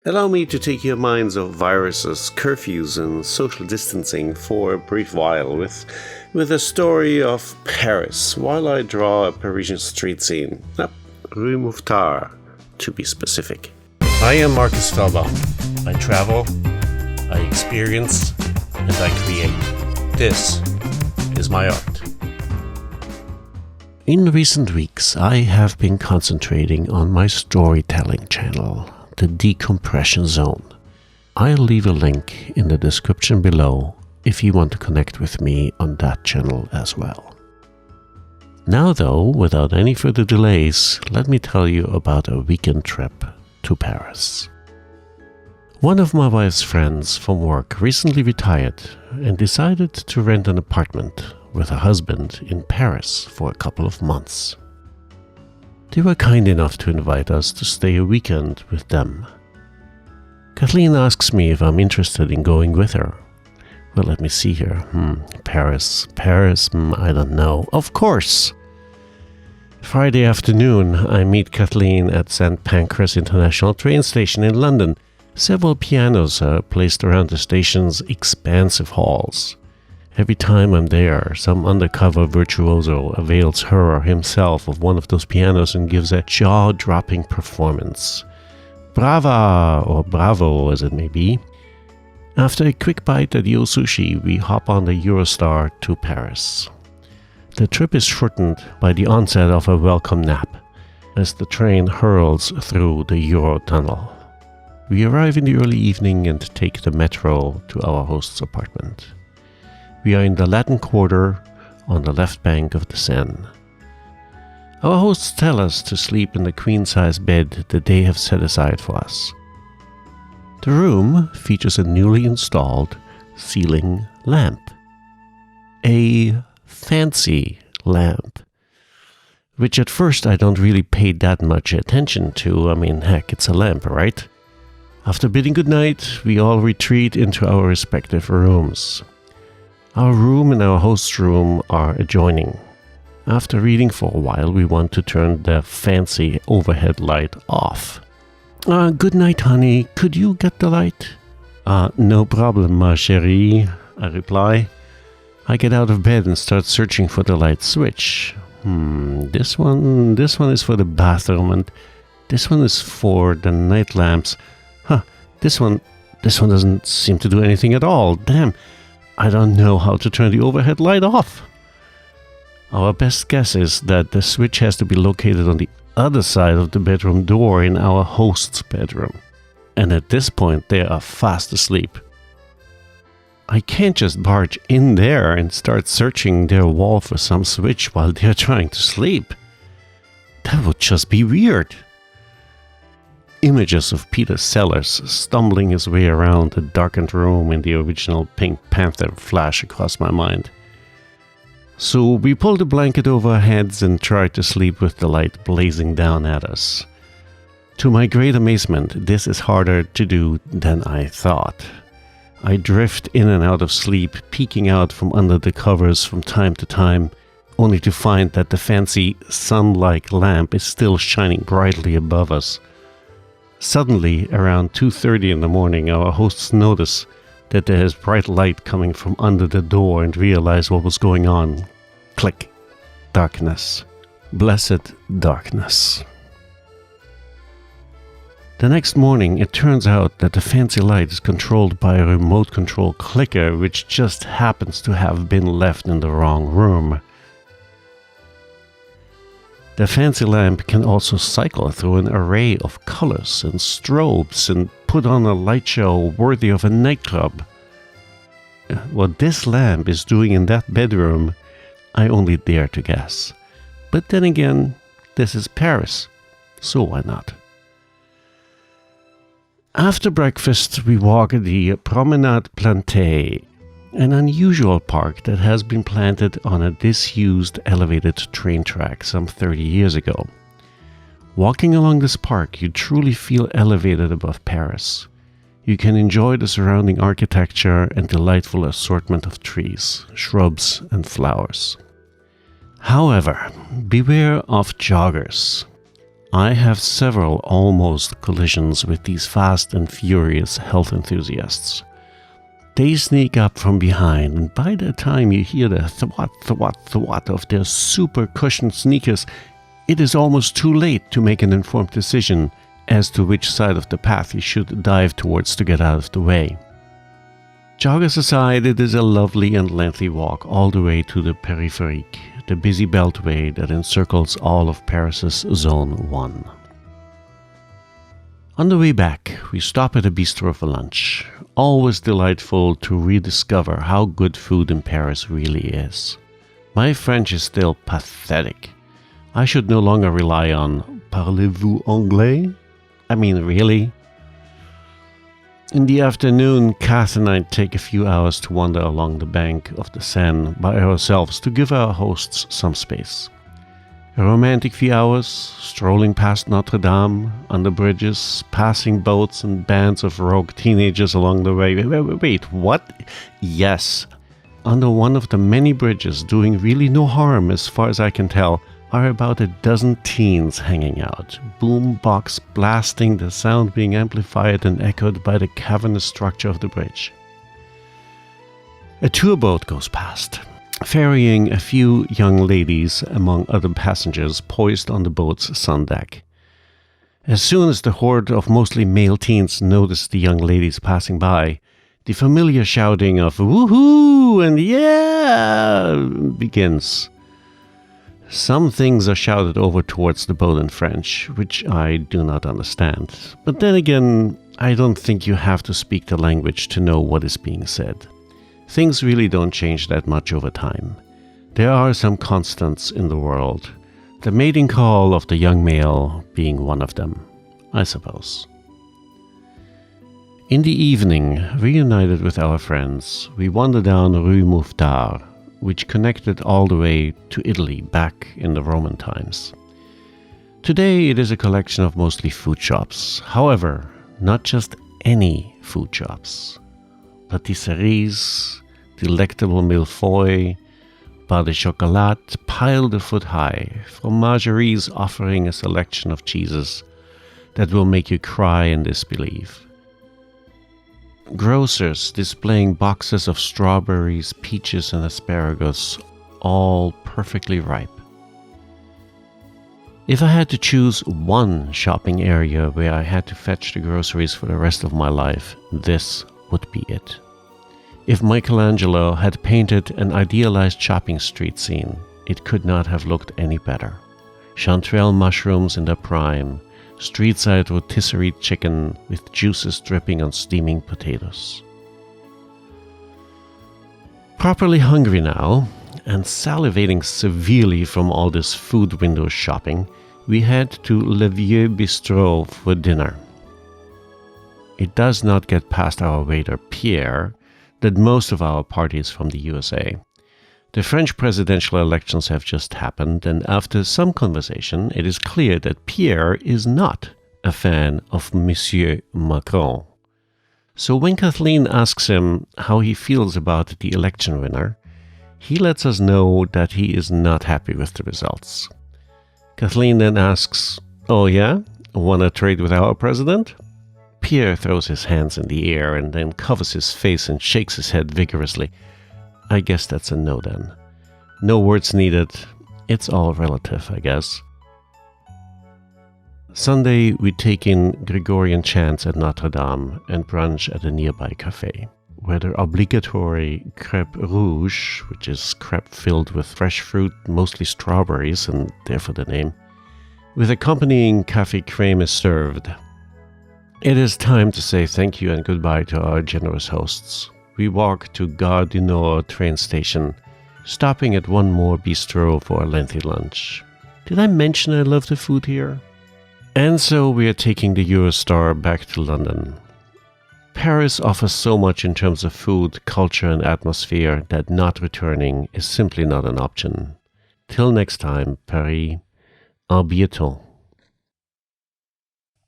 Allow me to take your minds off viruses, curfews, and social distancing for a brief while with a story of Paris, while I draw a Parisian street scene. Rue Mouffetard, to be specific. I am Marcus Fellbaum. I travel, I experience, and I create. This is my art. In recent weeks, I have been concentrating on my storytelling channel, the Decompression Zone. I'll leave a link in the description below if you want to connect with me on that channel as well. Now though, without any further delays, let me tell you about a weekend trip to Paris. One of my wife's friends from work recently retired and decided to rent an apartment with her husband in Paris for a couple of months. They were kind enough to invite us to stay a weekend with them. Kathleen asks me if I'm interested in going with her. Well, let me see here. Paris, I don't know. Of course! Friday afternoon, I meet Kathleen at St. Pancras International train station in London. Several pianos are placed around the station's expansive halls. Every time I'm there, some undercover virtuoso avails her or himself of one of those pianos and gives a jaw-dropping performance. Brava, or bravo as it may be. After a quick bite at Yo Sushi, we hop on the Eurostar to Paris. The trip is shortened by the onset of a welcome nap, as the train hurls through the Eurotunnel. We arrive in the early evening and take the metro to our host's apartment. We are in the Latin Quarter on the left bank of the Seine. Our hosts tell us to sleep in the queen-size bed that they have set aside for us. The room features a newly installed ceiling lamp. A fancy lamp, which at first I don't really pay that much attention to. I mean, heck, it's a lamp, right? After bidding goodnight, we all retreat into our respective rooms. Our room and our host's room are adjoining. After reading for a while, we want to turn the fancy overhead light off. Good night, honey. Could you get the light? No problem, ma chérie, I reply. I get out of bed and start searching for the light switch. This one is for the bathroom, and this one is for the night lamps. This one doesn't seem to do anything at all. Damn. I don't know how to turn the overhead light off. Our best guess is that the switch has to be located on the other side of the bedroom door in our host's bedroom. And at this point, they are fast asleep. I can't just barge in there and start searching their wall for some switch while they're trying to sleep. That would just be weird. Images of Peter Sellers stumbling his way around the darkened room in the original Pink Panther flash across my mind. So we pull the blanket over our heads and try to sleep with the light blazing down at us. To my great amazement, this is harder to do than I thought. I drift in and out of sleep, peeking out from under the covers from time to time, only to find that the fancy sun-like lamp is still shining brightly above us. Suddenly, around 2:30 in the morning, our hosts notice that there is bright light coming from under the door and realize what was going on. Click. Darkness. Blessed darkness. The next morning, it turns out that the fancy light is controlled by a remote control clicker which just happens to have been left in the wrong room. The fancy lamp can also cycle through an array of colors and strobes and put on a light show worthy of a nightclub. What this lamp is doing in that bedroom, I only dare to guess. But then again, this is Paris, so why not? After breakfast, we walk the Promenade Plantée, an unusual park that has been planted on a disused elevated train track some 30 years ago. Walking along this park, you truly feel elevated above Paris. You can enjoy the surrounding architecture and delightful assortment of trees, shrubs, and flowers. However, beware of joggers. I have several almost collisions with these fast and furious health enthusiasts. They sneak up from behind, and by the time you hear the thwat, thwat, thwat of their super cushioned sneakers, it is almost too late to make an informed decision as to which side of the path you should dive towards to get out of the way. Joggers aside, it is a lovely and lengthy walk all the way to the Périphérique, the busy beltway that encircles all of Paris's Zone 1. On the way back, we stop at a bistro for lunch. Always delightful to rediscover how good food in Paris really is. My French is still pathetic. I should no longer rely on "Parlez-vous anglais?" I mean, really? In the afternoon, Kath and I take a few hours to wander along the bank of the Seine by ourselves to give our hosts some space. A romantic few hours, strolling past Notre Dame, under bridges, passing boats and bands of rogue teenagers along the way. Wait, what? Yes. Under one of the many bridges, doing really no harm as far as I can tell, are about a dozen teens hanging out, boombox blasting, the sound being amplified and echoed by the cavernous structure of the bridge. A tour boat goes past, ferrying a few young ladies among other passengers poised on the boat's sun deck. As soon as the horde of mostly male teens notice the young ladies passing by, the familiar shouting of "woohoo" and "yeah" begins. Some things are shouted over towards the boat in French, which I do not understand. But then again, I don't think you have to speak the language to know what is being said. Things really don't change that much over time. There are some constants in the world, the mating call of the young male being one of them, I suppose. In the evening, reunited with our friends, we wander down Rue Mouffetard, which connected all the way to Italy back in the Roman times. Today it is a collection of mostly food shops. However, not just any food shops. Patisseries, delectable millefeuilles, bar de chocolat piled a foot high, fromageries offering a selection of cheeses that will make you cry in disbelief. Grocers displaying boxes of strawberries, peaches and asparagus, all perfectly ripe. If I had to choose one shopping area where I had to fetch the groceries for the rest of my life, this would be it. If Michelangelo had painted an idealized shopping street scene, it could not have looked any better. Chanterelle mushrooms in their prime, street-side rotisserie chicken with juices dripping on steaming potatoes. Properly hungry now, and salivating severely from all this food window shopping, we head to Le Vieux Bistrot for dinner. It does not get past our waiter Pierre that most of our party is from the USA. The French presidential elections have just happened, and after some conversation, it is clear that Pierre is not a fan of Monsieur Macron. So when Kathleen asks him how he feels about the election winner, he lets us know that he is not happy with the results. Kathleen then asks, "Oh yeah? Wanna trade with our president?" Pierre throws his hands in the air and then covers his face and shakes his head vigorously. I guess that's a no then. No words needed. It's all relative, I guess. Sunday, we take in Gregorian chants at Notre Dame and brunch at a nearby cafe, where the obligatory crêpe rouge, which is crepe filled with fresh fruit, mostly strawberries, and therefore the name, with accompanying café crème is served. It is time to say thank you and goodbye to our generous hosts. We walk to Gare du Nord train station, stopping at one more bistro for a lengthy lunch. Did I mention I love the food here? And so we are taking the Eurostar back to London. Paris offers so much in terms of food, culture and atmosphere that not returning is simply not an option. Till next time, Paris, à bientôt.